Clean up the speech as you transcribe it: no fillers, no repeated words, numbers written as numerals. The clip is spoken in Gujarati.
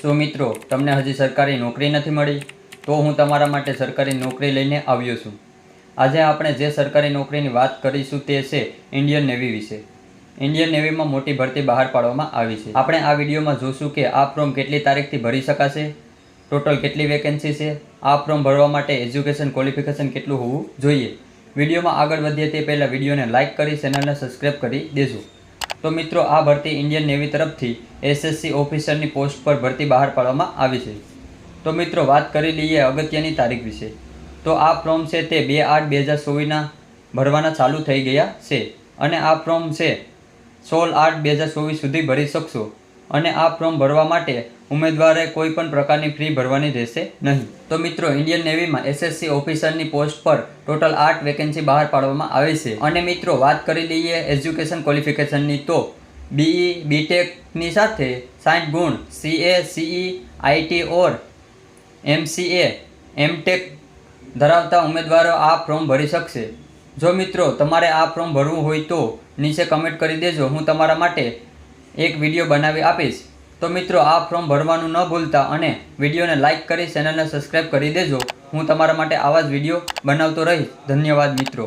તો મિત્રો તમને હજી સરકારી નોકરી નથી મળી તો હું તમારા માટે સરકારી નોકરી લઈને આવ્યો છું। આજે આપણે જે સરકારી નોકરીની વાત કરીશું તે છે ઇન્ડિયન નેવી વિશે। ઇન્ડિયન નેવીમાં મોટી ભરતી બહાર પાડવામાં આવી છે। આપણે આ વિડીયોમાં જોશું કે આ ફોર્મ કેટલી તારીખથી ભરી શકાશે, ટોટલ કેટલી વેકેન્સી છે, આ ફોર્મ ભરવા માટે એજ્યુકેશન ક્વોલિફિકેશન કેટલું હોવું જોઈએ। વિડીયોમાં આગળ વધીએ તે પહેલાં વિડીયોને લાઇક કરી ચેનલને સબસ્ક્રાઈબ કરી દેજો। તો મિત્રો આ ભરતી ઇન્ડિયન નેવી તરફથી એસએસસી ઓફિસરની પોસ્ટ પર ભરતી બહાર પાડવામાં આવી છે। તો મિત્રો વાત કરી લઈએ અગત્યની તારીખ વિશે। તો આ ફોર્મ છે તે 2/8/2024 ભરવાના ચાલુ થઈ ગયા છે અને આ ફોર્મ છે 16/8/2024 સુધી ભરી શકશો અને આ ફોર્મ ભરવા માટે ઉમેદવારે કોઈ પણ પ્રકારની ફી ભરવાની રહેશે નહીં। તો મિત્રો ઇન્ડિયન નેવીમાં એસએસસી ઓફિસરની પોસ્ટ પર ટોટલ 8 વેકેન્સી બહાર પાડવામાં આવી છે। અને મિત્રો વાત કરી લઈએ એજ્યુકેશન ક્વોલિફિકેશનની તો બીઈ બીટેકની સાથે 60 ગુણ, CA CE IT or MCA MTech ધરાવતા ઉમેદવારો આ ફોર્મ ભરી શકશે। જો મિત્રો તમારે આ ફોર્મ ભરવું હોય તો નીચે કમેન્ટ કરી દેજો, હું તમારા માટે એક વિડીયો બનાવી આપીશ। તો મિત્રો આ ફોર્મ ભરવાનું ન ભૂલતા અને વિડીયોને લાઇક કરી ચેનલને સબસ્ક્રાઈબ કરી દેજો। હું તમારા માટે આવા જ વિડીયો બનાવતો રહીશ। ધન્યવાદ મિત્રો।